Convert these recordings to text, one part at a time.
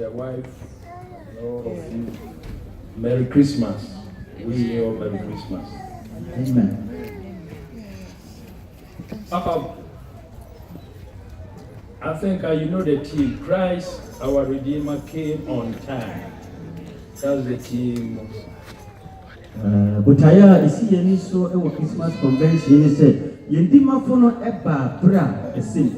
the wife, all of you, Merry Christmas. We all Merry Christmas. Amen. I think you know the theme. Christ, our Redeemer, came on time. That's the theme. Butaya isi yeni so ewo Christmas convention ni say yendi mafono eba bra esin.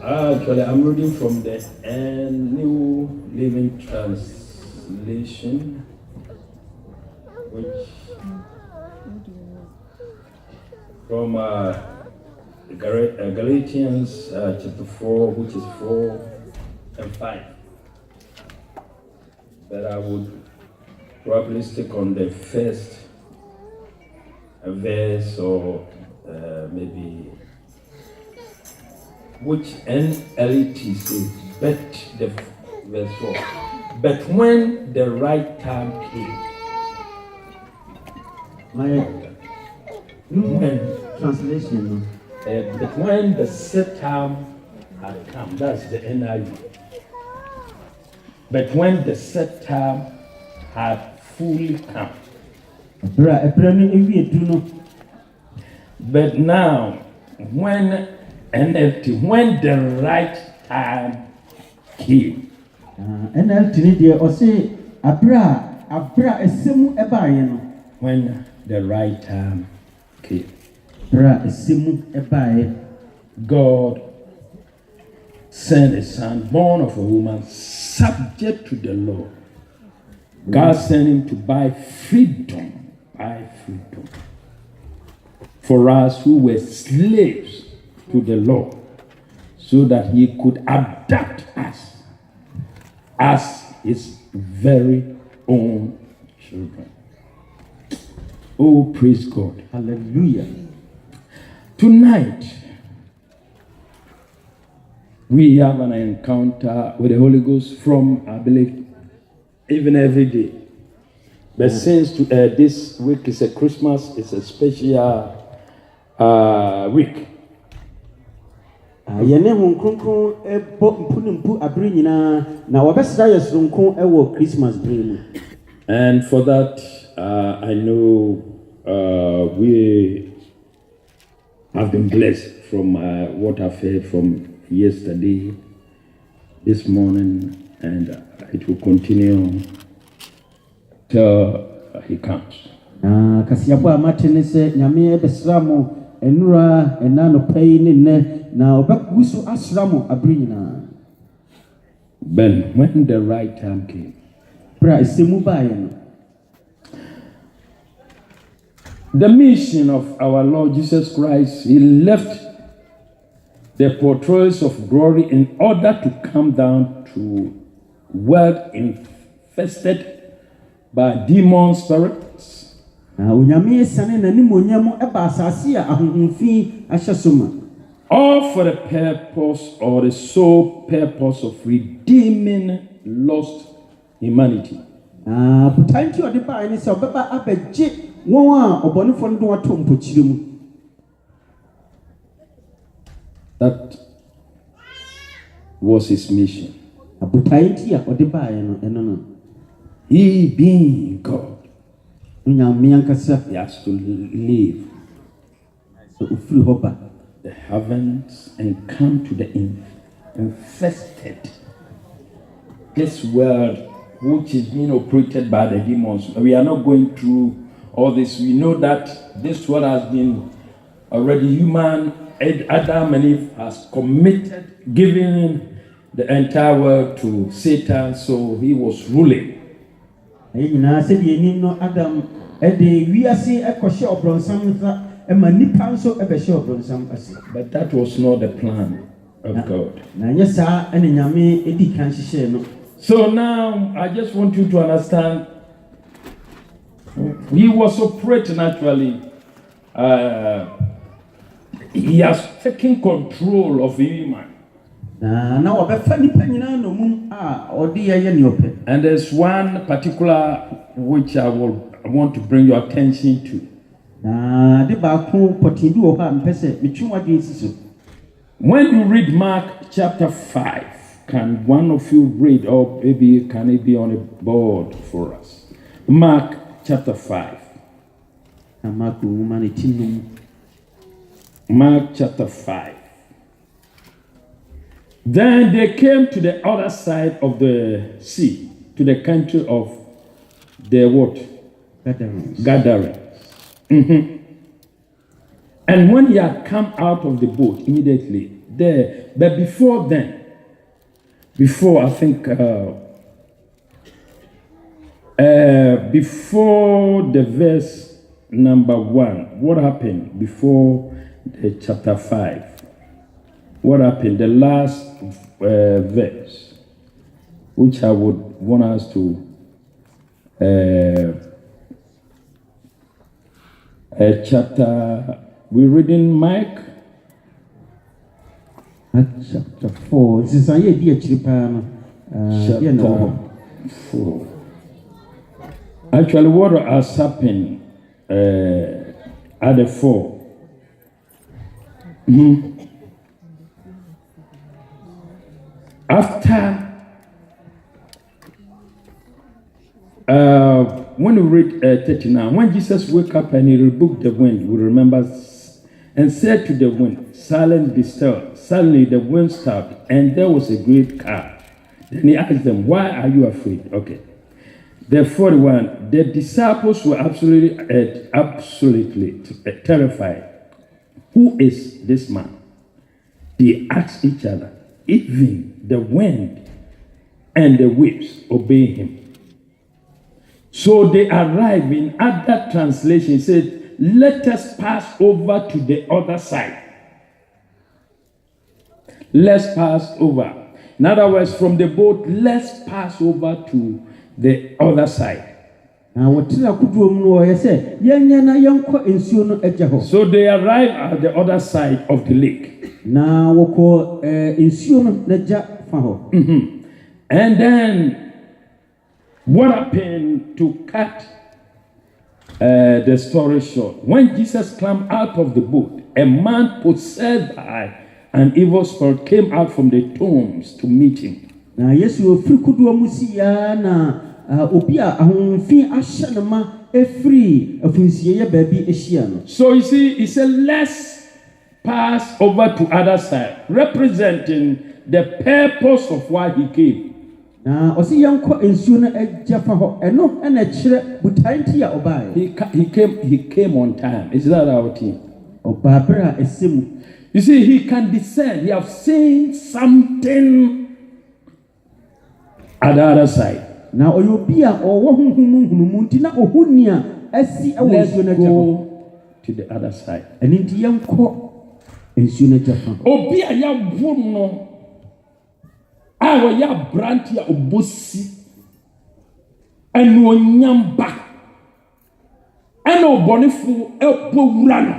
Actually, I'm reading from the New Living Translation, which from Galatians chapter 4, which is 4 and 5. But I would probably stick on the first verse or maybe which NLT says, but the verse 4. But when the right time came, when translation, but when the set time had come, that's the NIV. But when the set time had fully come. But now, when NLT, when the right time came. NLT ni dia o say abra esemu ebaye no. When the right time came. Abra esemu ebaye. God sent a son born of a woman, subject to the law. God sent him to buy freedom for us who were slaves to the law, so that he could adopt us as his very own children. Oh, praise God. Hallelujah. Tonight, we have an encounter with the Holy Ghost from, I believe, even every day. But since this week is a Christmas, it's a special week. Yene hon kronkron ebo mpunumpu abiri nyina na wabesra yesronko ewo Christmas dream. And for that, I know we have been blessed from what I've heard from yesterday, this morning, and it will continue till he comes. Kasiabo amatene se nyame ebesra mo enura enano pay ne na obakusu asra mo abiri nyina. But when the right time came, the mission of our Lord Jesus Christ, he left the portrayals of glory in order to come down to world infested by demon spirits. All for the purpose or the sole purpose of redeeming lost humanity. That was his mission. He being God, he has to leave the heavens and come to the infested, this world which is being operated by the demons. We are not going through all this. We know that this world has been already human. Adam and Eve has committed, giving the entire world to Satan, so he was ruling. But that was not the plan of God. So now I just want you to understand, he was operating actually. He has taken control of the human. And there's one particular which I will I want to bring your attention to. Na de baako pɔtee bi wɔ hɔ a mpɛ sɛ metwe w'adwene si so. When you read Mark chapter 5, can one of you read, or maybe can it be on a board for us? Mark chapter 5. Na Mark nwoma ne ti num. Mark chapter 5. Then they came to the other side of the sea, to the country of the what? Gadarens. Mm-hmm. And when he had come out of the boat immediately, there, but before then, before I think, before the verse number 1, what happened before the chapter 5? What happened? The last verse, which I would want us to chapter. We're reading Mike. Chapter 4. This is a year chapter 4. Actually, what has happened at the 4? Mm-hmm. After, when we read 39, when Jesus woke up and he rebuked the wind, we remember, and said to the wind, silent, be still. Suddenly the wind stopped, and there was a great calm. Then he asked them, why are you afraid? Okay. The 41, the disciples were absolutely terrified. Who is this man? They asked each other. Even the wind and the waves obey him. So they arrived in other translation, said, let us pass over to the other side. Let's pass over. In other words, from the boat, let's pass over to the other side. So they arrived at the other side of the lake. Mm-hmm. And then what happened, to cut the story short? When Jesus climbed out of the boat, a man possessed by an evil spirit came out from the tombs to meet him. So you see, he said, let's pass over to other side, representing the purpose of why he came. He came on time. Is that our team? You see, he can discern. He has seen something at the other side. Let's go to the other side. Obia ya wono awo ya branch ya obosi enu onyamba eno bonifu ebowura no.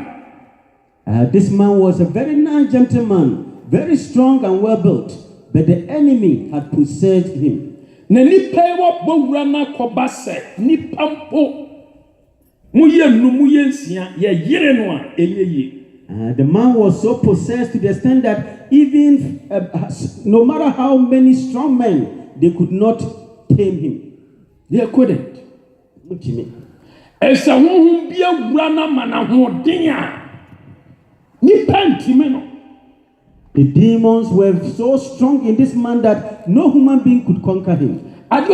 This man was a very nice gentleman, very strong and well built, but the enemy had possessed him. Na nipa wo bowura na koba se nipa mpo muye nu muye nsia ye yire no a eyeye. The man was so possessed to the extent that even no matter how many strong men, they could not tame him. They couldn't. Esa huhum bia wura na mana hoden a nipa ntime no. The demons were so strong in this man that no human being could conquer him. And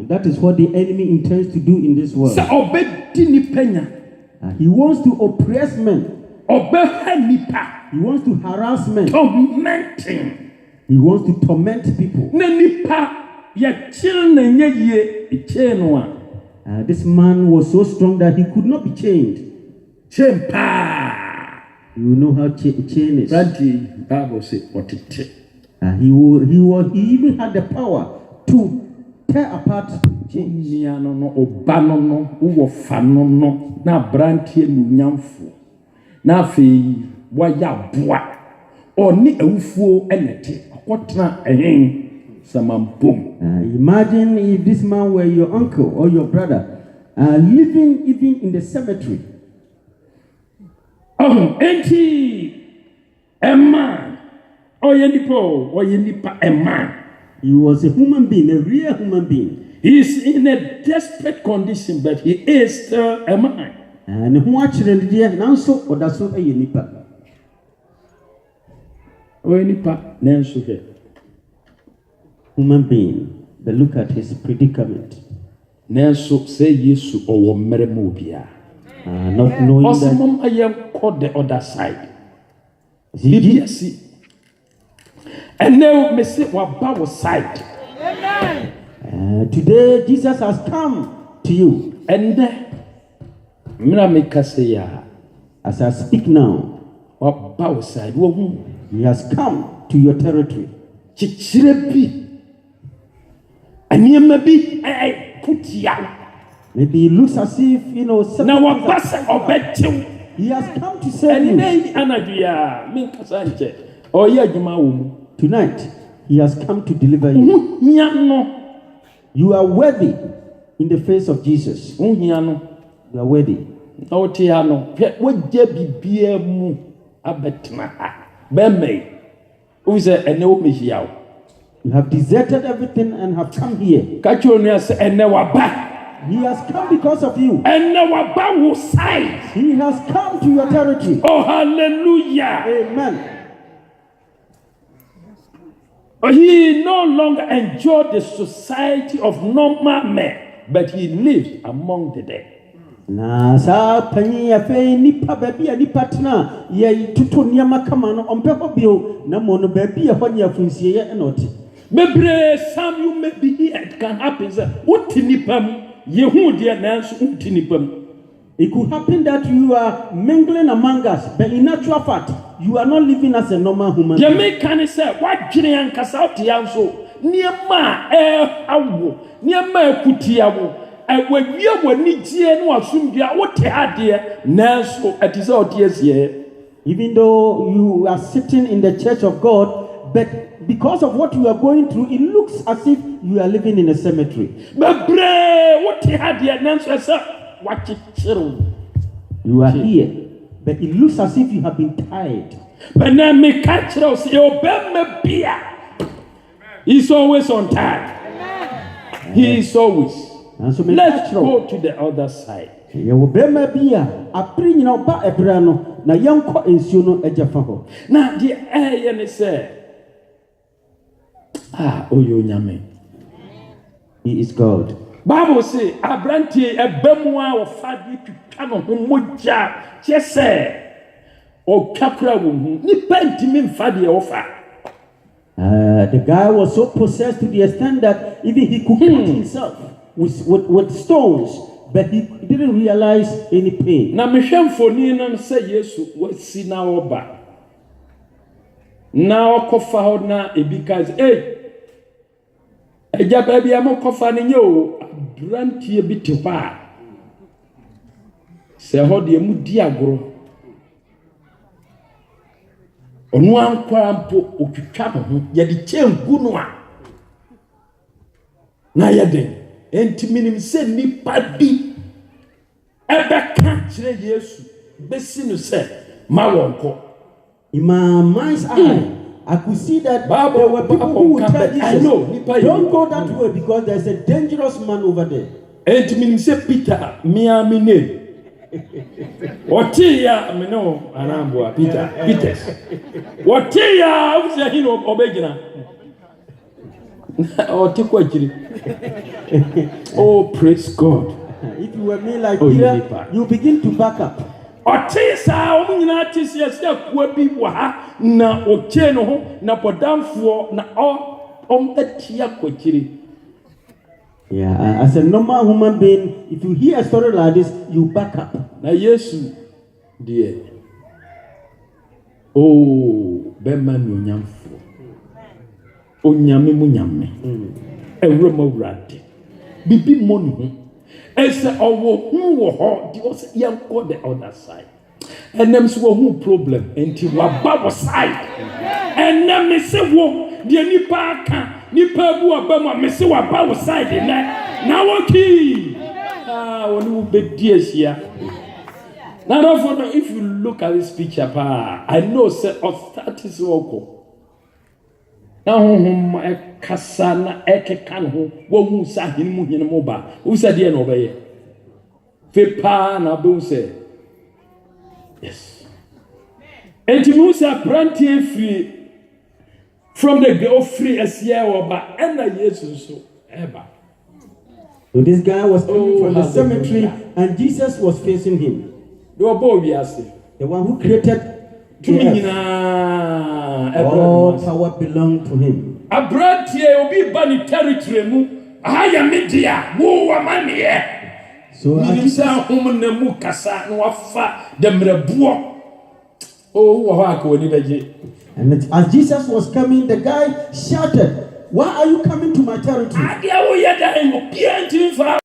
that is what the enemy intends to do in this world. He wants to oppress men. He wants to harass men. Tormenting. He wants to torment people. This man was so strong that he could not be chained. You know how chain is. Bible says what it is. He even had the power to tear apart chains. Na brantie nunyamfo na afei waya boa oni awufuo enete akotena ehen Sama boom. Imagine if this man were your uncle or your brother, living even in the cemetery. Enti a man. Oyenipa a man. He was a human being, a real human being. He is in a desperate condition, but he is still a man. And who actually did Nanso or that's so a nipa. Oyenipa Nanso here. Human being, but look at his predicament. Nanso say Yesu or Meremobia. Not knowing that. I am called the other side. BBC. And now me say what side. Today Jesus has come to you. And as I speak now, what side? He has come to your territory. Maybe it looks as if, he has come to save you. Tonight, he has come to deliver you. You are worthy in the face of Jesus. You are worthy. You have deserted everything and have come here. He has come because of you. He has come to your territory. Oh, hallelujah. Amen. He no longer enjoyed the society of normal men, but he lived among the dead. Na sa panyi ya fe nipa baby a nipa tena ye tutu niama kama no ompe ho bio na mo no baby e ho nya funsie ye na oti. Mebre some you may be here, it can happen sir. Uti nipam ye hu dia nanso uti nipam. It could happen that you are mingling among us, but in actual fact, you are not living as a normal human being. You can say, what Ginian Casauti also, near ma awo, near ma kutiawo, and when you were Nijian or Sumbia, what they had there, Nanso at his out years here. Even though you are sitting in the church of God, but because of what you are going through, it looks as if you are living in a cemetery. But what he had there, Nanso, sir. You are here, but it looks as if you have been tired. But now me catch us, he's always on time. He is always. Let's go to the other side. Now the air say, Oyo Nyame. He is God. Bible say abrantie ebamua wo fadi twitwa no homoja chese o kakra wo hu ni pentimi mfade wo fa. The guy was so possessed to the extent that even he could cut himself with stones, but he didn't realize any pain. Na mehwemfoni no say Yesu wasi na oba na okofa ho na because eja baby amokofa ne nyo brantie bi te ba se ho de mu di agoro onu ankwara mpo otwitwa ho ye de chengu no a na ye de enti minim se nipa bi ebeka kire Yesu besi no se ma wonko. In my mind's eye, I could see that there were people who would tell Jesus, don't go that way because there's a dangerous man over there. And me say Peter, me amine. Otia, me no, anambo Peter, Peters. Otia, uza hino obegina. Otikwa jiri. Oh, praise God. If you were me like Peter, you begin to back up. Otisa omunyina tisia sia kwa bi wa na oche no ho na podamfo na ometia kwakiri. Yeah, as a normal human being, if you hear a story like this, you back up. Na Yesu dear. Oh, bema no nyamfo. Onyame mu nyame. Ewrema wrade. Bibi monu. Ese owo hu wo ho di was yanko the other side. And them so who problem enti wa ba wo side. And them say wo de nipa aka nipa bu abama mese wa ba wo side na woki woni wo bedi asia. Now therefore if you look at this picture I know say authority is woko na honhom kasa na ekeka ho wo hu sa hin mu ba wo sa de na obeye fe pa na be say yes and you say pranty free from the girl free as year oba and Jesus so ever. So this guy was coming from the cemetery and Jesus was facing him. The one who created the earth. All power belonged to him. A brand here will be bunny territory. I am media. Who am I? So I saw woman the Mukasa no afa the Mrebuo. Oh, and as Jesus was coming, the guy shouted, "Why are you coming to my territory?"